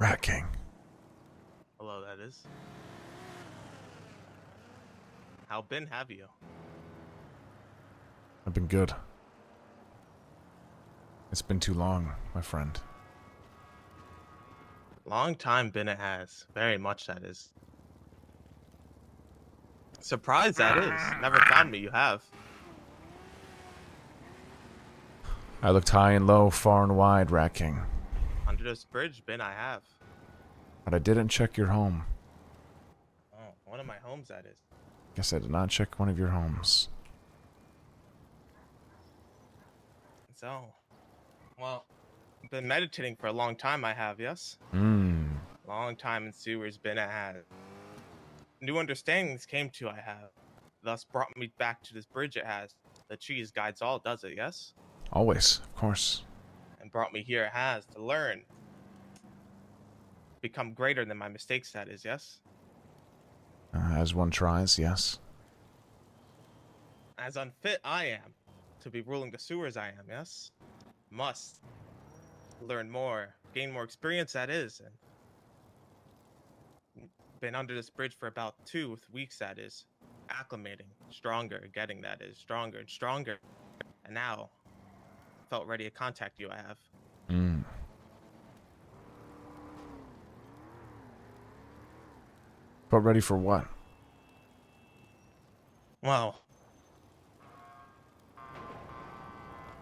Rat King. Hello, that is. How been have you? I've been good. It's been too long, my friend. Long time been it has. Very much that is. Surprised that is. Never found me, you have. I looked high and low, far and wide, Rat King. Under this bridge been I have. But I didn't check your home. Oh, one of my homes that is. Guess I did not check one of your homes. So, well, been meditating for a long time I have, yes? Mmm. Long time in sewers been I have. New understandings came to I have. Thus brought me back to this bridge it has. The cheese guides all, does it, yes? Always, of course. And brought me here it has to learn. Become greater than my mistakes that is, yes? As one tries, yes. As unfit I am to be ruling the sewers I am, yes? Must learn more, gain more experience that is, and been under this bridge for about 2 weeks that is. Acclimating, stronger, getting that is, stronger and stronger. And now, felt ready to contact you I have. Mmm. But ready for what? Well,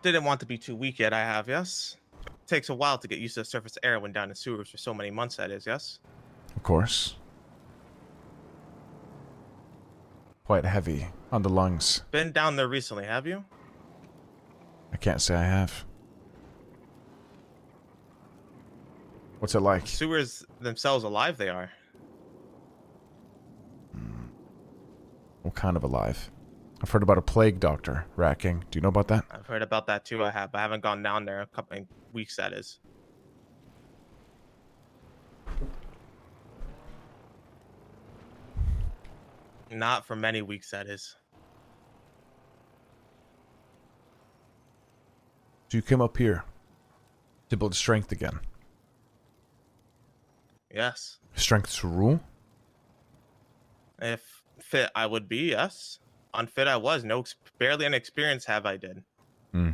didn't want to be too weak yet I have, yes? Takes a while to get used to the surface air when down in sewers for so many months that is, yes? Of course. Quite heavy on the lungs. Been down there recently, have you? I can't say I have. What's it like? Sewers themselves alive they are. What kind of alive? I've heard about a plague doctor, Rat King. Do you know about that? I've heard about that too I have, but I haven't gone down there a couple of weeks that is. Not for many weeks that is. So you came up here to build strength again. Yes. Strength to rule? If fit I would be, yes. Unfit I was. No, barely any experience have I did. Hmm.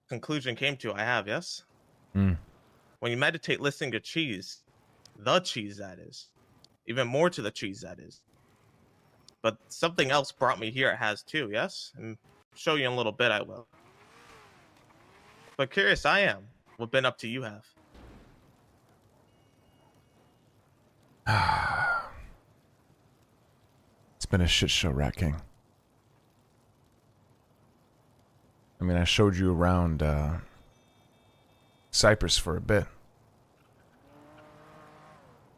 Conclusion came to I have, yes. Hmm. When you meditate listening to cheese, the cheese that is. Even more to the cheese that is. But something else brought me here it has too, yes? And show you in a little bit I will. But curious I am. What been up to you have? It's been a shit show, Rat King. I mean, I showed you around Cyprus for a bit.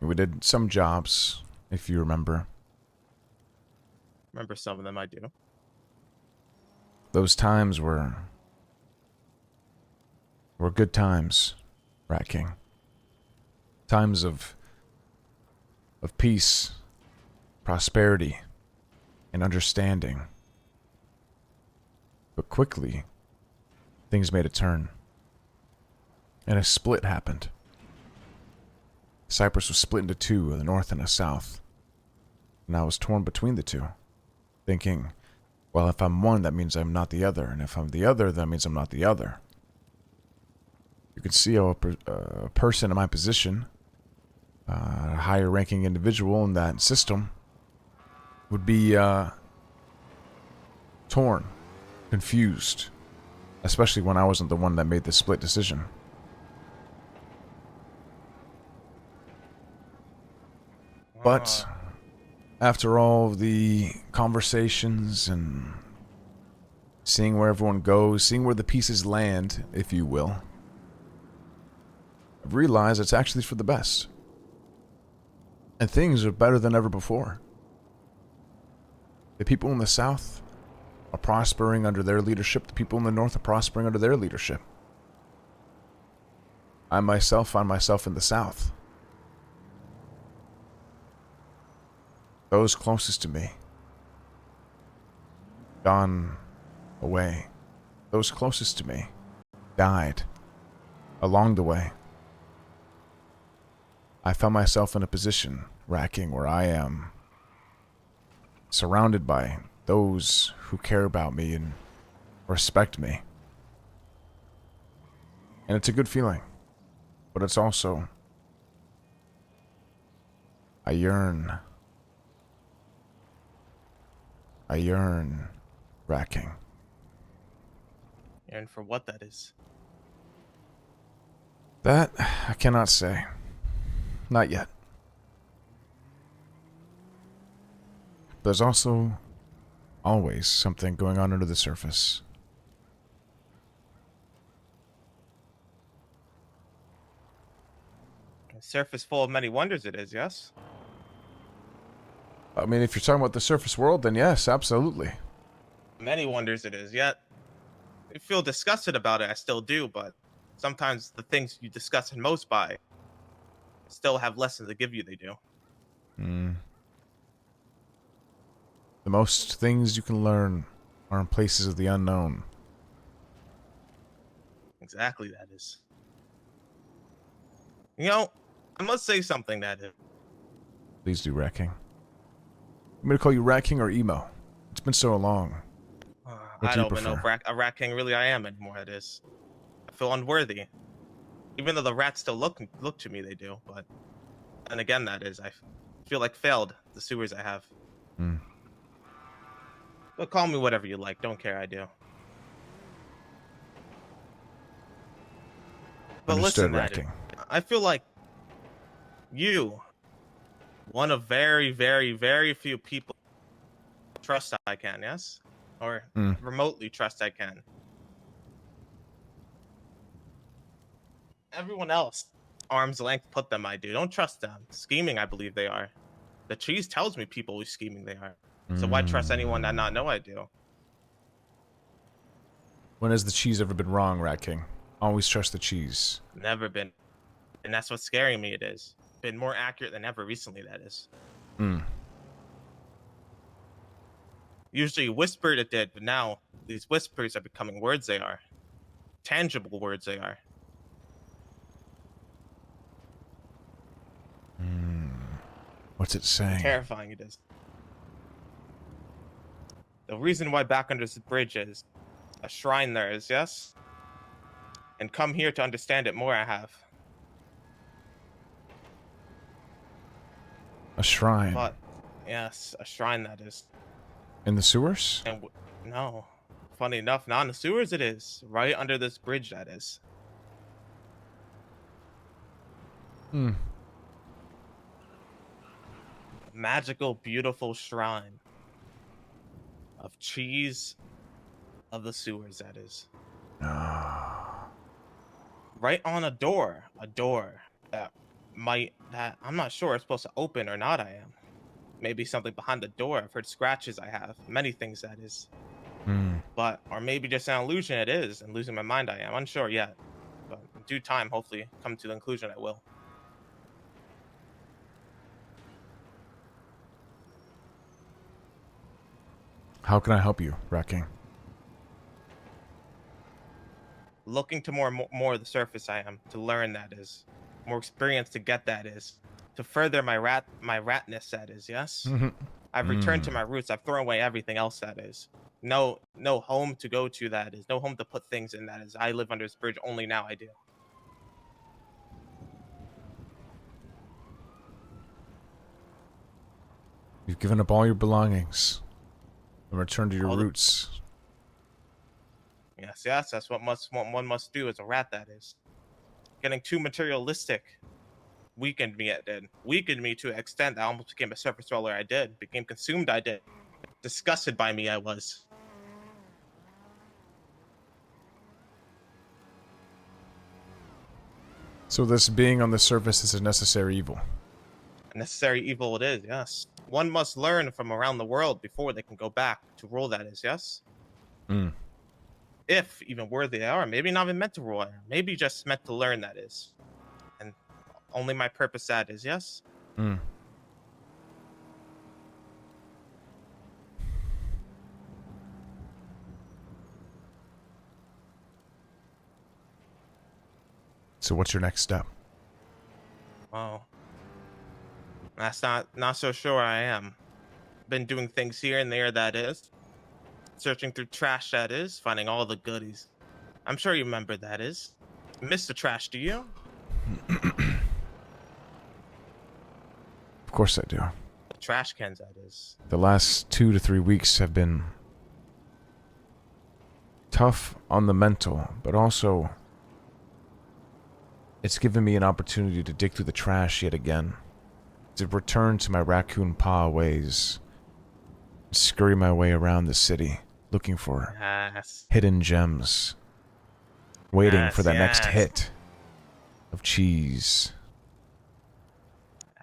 We did some jobs, if you remember. Remember some of them I do. Those times were good times, Rat King. Times of peace, prosperity, and understanding. But quickly, things made a turn. And a split happened. Cyprus was split into two, the north and the south. And I was torn between the two, thinking, well, if I'm one, that means I'm not the other. And if I'm the other, that means I'm not the other. You can see how a person in my position, a higher ranking individual in that system, would be torn, confused, especially when I wasn't the one that made the split decision. But after all the conversations and seeing where everyone goes, seeing where the pieces land, if you will, I've realized it's actually for the best. And things are better than ever before. The people in the South are prospering under their leadership. The people in the North are prospering under their leadership. I myself find myself in the South. Those closest to me gone away. Those closest to me died along the way. I found myself in a position, racking, where I am surrounded by those who care about me and respect me. And it's a good feeling. But it's also... I yearn, racking. And for what that is. That I cannot say. Not yet. There's also always something going on under the surface. A surface full of many wonders it is, yes? I mean, if you're talking about the surface world, then yes, absolutely. Many wonders it is, yet I feel disgusted about it, I still do, but sometimes the things you disgust most by still have lessons to give you, they do. Mm. The most things you can learn are in places of the unknown. Exactly, that is. You know, I must say something that is. Please do, Racking. I'm gonna call you Racking or Emo. It's been so long. What I do you don't even know prefer? if a rat king really I am anymore, it is. I feel unworthy. Even though the rats still look to me, they do, but and again, that is, I feel like failed the sewers I have. Hmm. But call me whatever you like, don't care, I do. But Understood, listen, that is, Racking. I feel like you, one of very, very, very few people trust I can, yes? Or Hmm. remotely trust I can. Everyone else, arm's length put them, I do. Don't trust them. Scheming, I believe they are. The cheese tells me people who scheming they are. So why trust anyone that not know I do? When has the cheese ever been wrong, Racking? Always trust the cheese. Never been. And that's what's scaring me, it is. Been more accurate than ever recently, that is. Hmm. Usually whispered it did, but now these whispers are becoming words they are. Tangible words they are. What's it saying? Terrifying it is. The reason why back under this bridge is a shrine there is, yes? And come here to understand it more, I have. A shrine. But, yes, a shrine that is. In the sewers? And no. Funny enough, not in the sewers it is. Right under this bridge, that is. Hmm. Magical, beautiful shrine of cheese of the sewers, that is. Right on a door that that I'm not sure it's supposed to open or not. I am. Maybe something behind the door. I've heard scratches. I have many things, that is. Hmm. But or maybe just an illusion. It is, and losing my mind. I am unsure yet. But in due time, hopefully, come to the conclusion I will. How can I help you, Racking? Looking to more of the surface. I am to learn, that is, more experience to get, that is, to further my ratness, that is. Yes, I've returned to my roots. I've thrown away everything else, that is. No home to go to, that is. No home to put things in, that is. I live under this bridge only now. I do. You've given up all your belongings and returned to your All the- roots. Yes, that's what one must do as a rat, that is. Getting too materialistic weakened me. It did weakened me to an extent that I almost became a surface dweller. I did became consumed. I did disgusted by me. I was. So this being on the surface is a necessary evil. A necessary evil it is. Yes, one must learn from around the world before they can go back to rule. That is, yes. Hmm. If even worthy they are, maybe not even meant to rule. Maybe just meant to learn. That is, and only my purpose. That is, yes. Hmm. So what's your next step? Oh, That's not so sure I am. Been doing things here and there, that is. Searching through trash, that is. Finding all the goodies. I'm sure you remember, that is. Mr. Trash, do you? Of course I do. Trash cans, that is. The last 2 to 3 weeks have been tough on the mental, but also it's given me an opportunity to dig through the trash yet again, to return to my raccoon paw ways, scurry my way around the city, looking for Yes. hidden gems, waiting for that next yes. hit of cheese.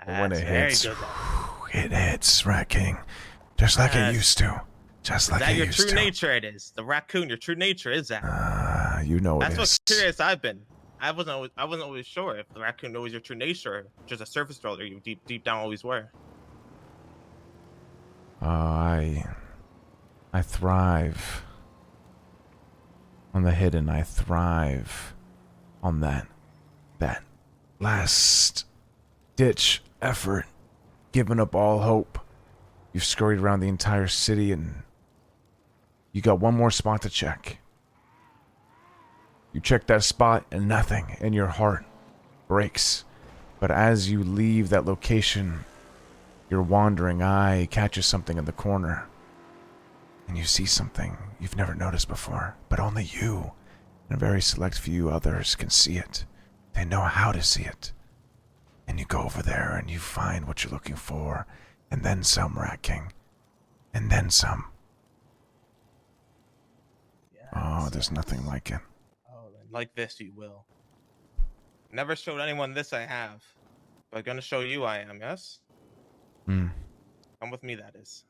And when That's it very hits, good. it hits, Rat King, just like it used to. Just like Is that it your used true to. nature? It is the raccoon. Your true nature is that. You know it That's is. what curious I've been. I wasn't always sure if the raccoon knows your true nature, or just a surface dweller you deep down always were. I thrive on the hidden. I thrive on that last ditch effort, giving up all hope. You've scurried around the entire city and you got one more spot to check. You check that spot and nothing, and your heart breaks. But as you leave that location, your wandering eye catches something in the corner. And you see something you've never noticed before, but only you and a very select few others can see it. They know how to see it. And you go over there and you find what you're looking for, and then some, Rat King. And then some. Oh, there's nothing like it. Oh, then like this you will. Never showed anyone this I have, but gonna show you I am. Yes. Hmm. Come with me. That is.